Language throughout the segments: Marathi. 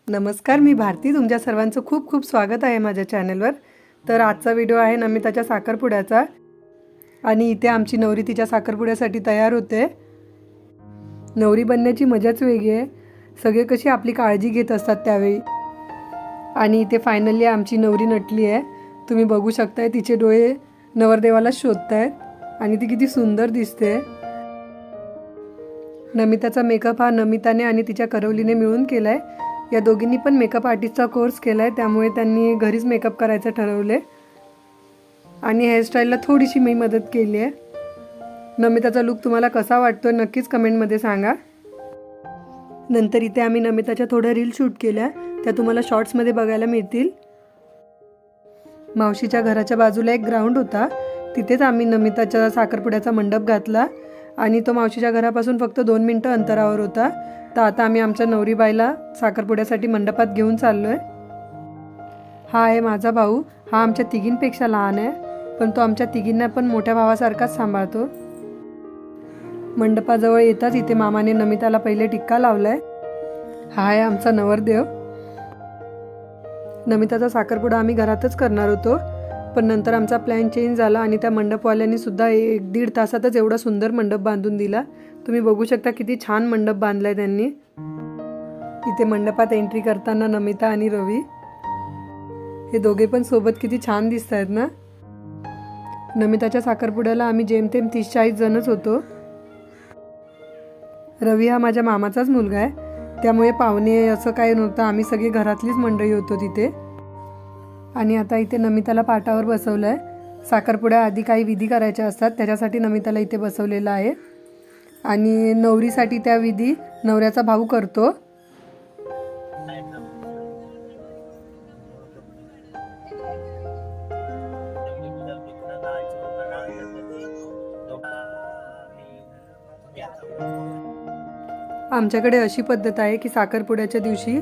नमस्कार, मी भारती. तुमच्या सर्वांचं खूप खूप स्वागत आहे माझ्या चॅनलवर. तर आजचा व्हिडिओ आहे नमिताच्या साखरपुड्याचा आणि इथे आमची नवरी तिच्या साखरपुड्यासाठी तयार होते. नवरी बनण्याची मजाच वेगळी आहे. सगळे कशी आपली काळजी घेत असतात त्यावेळी. आणि इथे फायनली आमची नवरी नटली आहे. तुम्ही बघू शकताय तिचे डोळे नवरदेवाला शोधतायत आणि ती किती सुंदर दिसते. नमिताचा मेकअप हा नमिताने आणि तिच्या करवलीने मिळून केलाय. या दोघींनी पण मेकअप आर्टिस्टचा कोर्स केलाय, त्यामुळे त्यांनी घरीच मेकअप करायचं ठरवले आणि हेअरस्टाईलला थोडीशी मी मदत केली आहे. नमिताचा लुक तुम्हाला कसा वाटतोय नक्कीच कमेंटमध्ये सांगा. नंतर इथे आम्ही नमिताच्या थोड्या रील शूट केल्या, त्या तुम्हाला शॉर्ट्समध्ये बघायला मिळतील. मावशीच्या घराच्या बाजूला एक ग्राउंड होता, तिथेच आम्ही नमिताच्या साखरपुड्याचा मंडप घातला आणि तो मावशीच्या घरापासून फक्त 2 मिनिटं अंतरावर होता. तर आता आम्ही आमच्या नवरीबाईला साखरपुड्यासाठी मंडपात घेऊन चाललो आहे. हा आहे माझा भाऊ. हा आमच्या तिघींपेक्षा लहान आहे, पण तो आमच्या तिघींना पण मोठ्या भावासारखाच सांभाळतो. मंडपाजवळ येताच इथे मामाने नमिताला पहिले टिक्का लावलाय. हा आहे आमचा नवरदेव. नमिताचा साखरपुडा आम्ही घरातच करणार होतो, पण नंतर आमचा प्लॅन चेंज झाला आणि त्या मंडपवाल्यांनी सुद्धा 1-1.5 तासातच एवढा सुंदर मंडप बांधून दिला. तुम्ही बघू शकता किती छान मंडप बांधलाय त्यांनी. इथे मंडपात एंट्री करताना नमिता आणि रवी हे दोघे पण सोबत किती छान दिसत आहेत ना. नमिताच्या साखरपुड्याला आम्ही जेमतेम 30-40 जणच होतो. रवी हा माझ्या मामाचाच मुलगा आहे, त्यामुळे पाहुणे असं काही नव्हतं. आम्ही सगळे घरातलीच मंडळी होतो तिथे. आणि आता इथे नमिताला पाटावर बसवलं आहे. साखरपुड्याआधी काही विधी करायच्या असतात, त्याच्यासाठी नमिताला इथे बसवलेलं आहे. आणि नवरीसाठी त्या विधी नवऱ्याचा भाऊ करतो. आमच्याकडे अशी पद्धत आहे की साखरपुड्याच्या दिवशी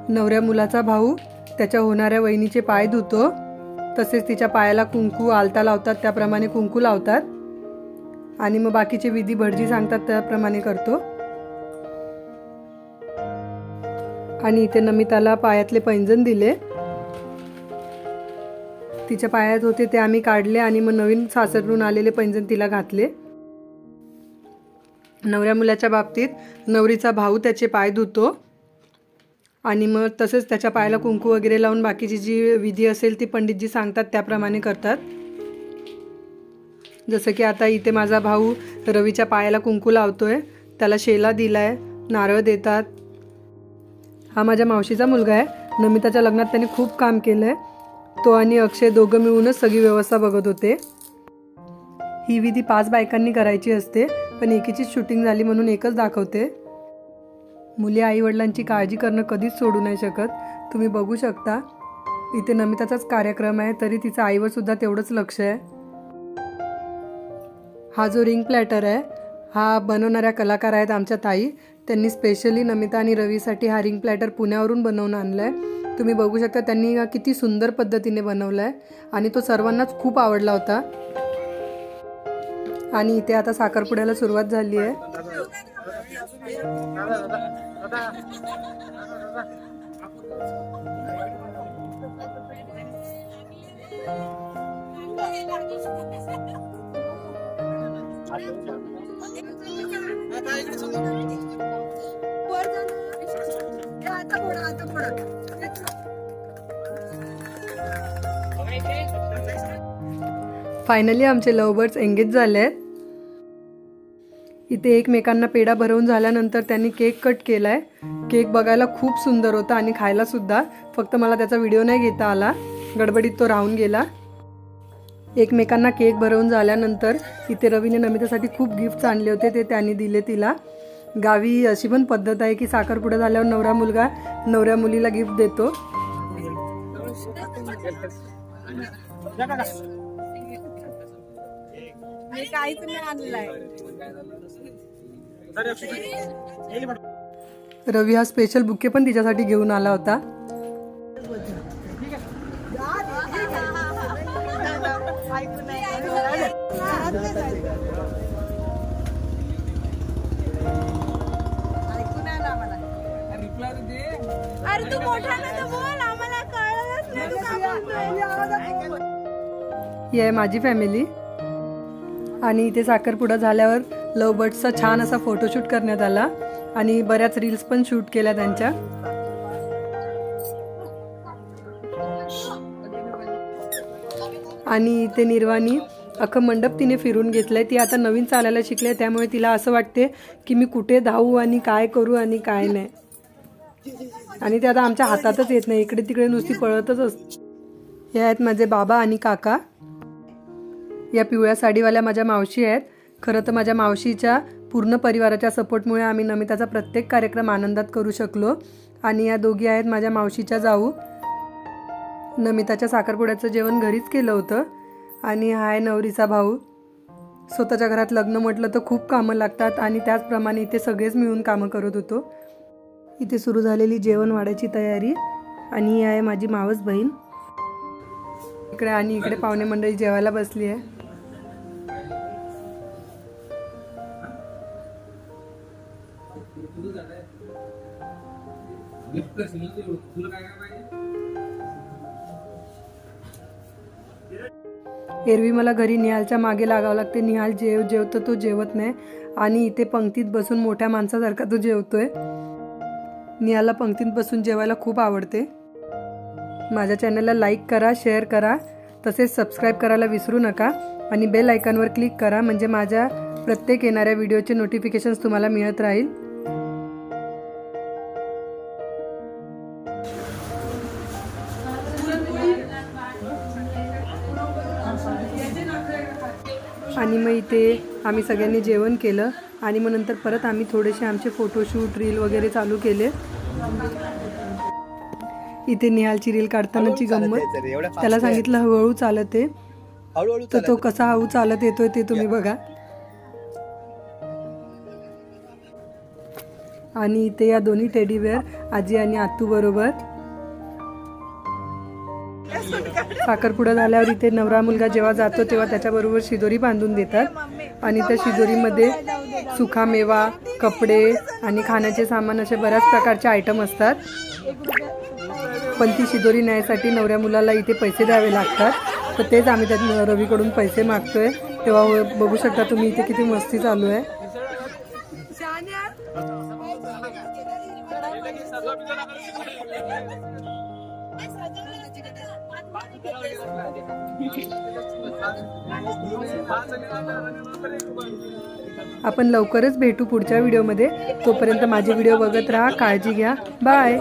नवऱ्या मुलाचा भाऊ त्याच्या होणाऱ्या वहिनीचे पाय धुतो, तसेच तिच्या पायाला कुंकू आलता लावतात त्याप्रमाणे कुंकू लावतात आणि मग बाकीचे विधी भटजी सांगतात त्याप्रमाणे करतो. आणि इथे नमिताला पायातले पैंजण दिले. तिच्या पायात होते ते आम्ही काढले आणि मग नवीन सासरून आलेले पैंजण तिला घातले. नवऱ्या मुलाच्या बाबतीत नवरीचा भाऊ त्याचे पाय धुतो आणि मग तसेच त्याच्या पायाला कुंकू वगैरे लावून बाकीची जी विधी असेल ती पंडितजी सांगतात त्याप्रमाणे करतात. जसं की आता इथे माझा भाऊ रवीच्या पायाला कुंकू लावतोय, त्याला शेला दिलाय, नारळ देतात. हा माझ्या मावशीचा मुलगा आहे. नमिताच्या लग्नात त्याने खूप काम केलंय. तो आणि अक्षय दोघं मिळूनच सगळी व्यवस्था बघत होते. ही विधी 5 बायकांनी करायची असते, पण एकीचीच शूटिंग झाली म्हणून एकच दाखवते. मुली आई वडिलांची काळजी करणं कधीच सोडू नाही शकत. तुम्ही बघू शकता इथे नमिताचाच कार्यक्रम आहे, तरी तिचं आईवर सुद्धा तेवढंच लक्ष आहे. हा जो रिंग प्लॅटर आहे हा बनवणाऱ्या कलाकार आहेत आमच्या ताई. त्यांनी स्पेशली नमिता आणि रवीसाठी हा रिंग प्लॅटर पुण्यावरून बनवून आणला आहे. तुम्ही बघू शकता त्यांनी किती सुंदर पद्धतीने बनवला आहे आणि तो सर्वांनाच खूप आवडला होता. आणि इथे आता साखरपुड्याला सुरुवात झाली आहे. फायनली आमचे लव्ह बर्ड्स एंगेज झाले आहेत. इथे एकमेकांना पेढा भरवून झाल्यानंतर त्यांनी केक कट केलाय. केक बघायला खूप सुंदर होता आणि खायला सुद्धा, फक्त मला त्याचा व्हिडिओ नाही घेता आला, गडबडीत तो राहून गेला. एकमेकांना केक भरवून झाल्यानंतर इथे रवीने नमितासाठी खूप गिफ्ट्स आणले होते, ते त्यांनी दिले तिला. गावी अशी पण पद्धत आहे की साखरपुडा झाल्यावर नवरा मुलगा नवऱ्या मुलीला गिफ्ट देतो. रवी हा स्पेशल बुके पण तिच्यासाठी घेऊन आला होता. अरे तू मोठ्याने तर बोल, आम्हाला कळलंच नाही तू काय बोलतोय. ही आहे माझी फॅमिली. आणि इथे साखरपुडा झाल्यावर लव बर्ड्सचा छान असा फोटोशूट करण्यात आला आणि बऱ्याच रील्स पण शूट केल्या त्यांच्या. आणि इथे निर्वाणी अख्खं मंडप तिने फिरून घेतलंय. ती आता नवीन चालायला शिकले, त्यामुळे तिला असं वाटते की मी कुठे धावू आणि काय करू आणि काय नाही. आणि ते आता आमच्या हातातच येत नाही, इकडे तिकडे नुसती पळतच असते. हे आहेत माझे बाबा आणि काका. या पिवळ्या साडीवाल्या माझ्या मावशी आहेत. खरं तर माझ्या मावशीच्या पूर्ण परिवाराच्या सपोर्टमुळे आम्ही नमिताचा प्रत्येक कार्यक्रम आनंदात करू शकलो. आणि या दोघी आहेत माझ्या मावशीच्या जाऊ. नमिताच्या साखरपुड्याचं जेवण घरीच केलं होतं. आणि हा आहे नवरीचा भाऊ. स्वतःच्या घरात लग्न म्हटलं तर खूप कामं लागतात आणि त्याचप्रमाणे इथे सगळेच मिळून कामं करत होतो. इथे सुरू झालेली जेवण वाढायची तयारी. आणि ही आहे माझी मावस बहीण. इकडे आणि इकडे पाहुणे मंडळी जेवायला बसली आहे. एरवी मला घरी निहालच्या मागे लागावं लागते. निहाल जेवतो तो जेवत नाही आणि इथे पंक्तीत बसून मोठ्या माणसासारखा तो जेवतोय. निहालला पंक्तीत बसून जेवायला खूप आवडते. माझ्या चॅनलला लाईक करा, शेअर करा, तसेच सबस्क्राईब करायला विसरू नका आणि बेल आयकॉनवर क्लिक करा, म्हणजे माझ्या प्रत्येक येणाऱ्या व्हिडिओचे नोटिफिकेशन्स तुम्हाला मिळत राहील. आणि मग इथे आम्ही सगळ्यांनी जेवण केलं आणि मग नंतर परत आम्ही थोडेसे आमचे फोटोशूट रील वगैरे चालू केले. इथे निहालची रील काढतानाची गंमत. त्याला सांगितलं हळूहळू चालत आहे, तर तो कसा हळू चालत येतोय ते तुम्ही बघा. आणि इथे या दोन्ही टेडी बेअर आजी आणि आत्तू बरोबर. साखरपुडा झाल्यावर इथे नवरा मुलगा जेव्हा जातो तेव्हा त्याच्याबरोबर शिदोरी बांधून देतात आणि त्या शिदोरीमध्ये सुखा मेवा, कपडे आणि खाण्याचे सामान असे बऱ्याच प्रकारचे आयटम असतात. पण ती शिदोरी न्यायसाठी नवऱ्या मुलाला इथे पैसे द्यावे लागतात. तर तेच आम्ही त्या रवीकडून पैसे मागतोय. तेव्हा बघू शकता तुम्ही इथे किती मस्ती चालू आहे. आपण लवकरच भेटू पुढच्या व्हिडिओमध्ये. तोपर्यंत माझे व्हिडिओ बघत राहा. काळजी घ्या. बाय.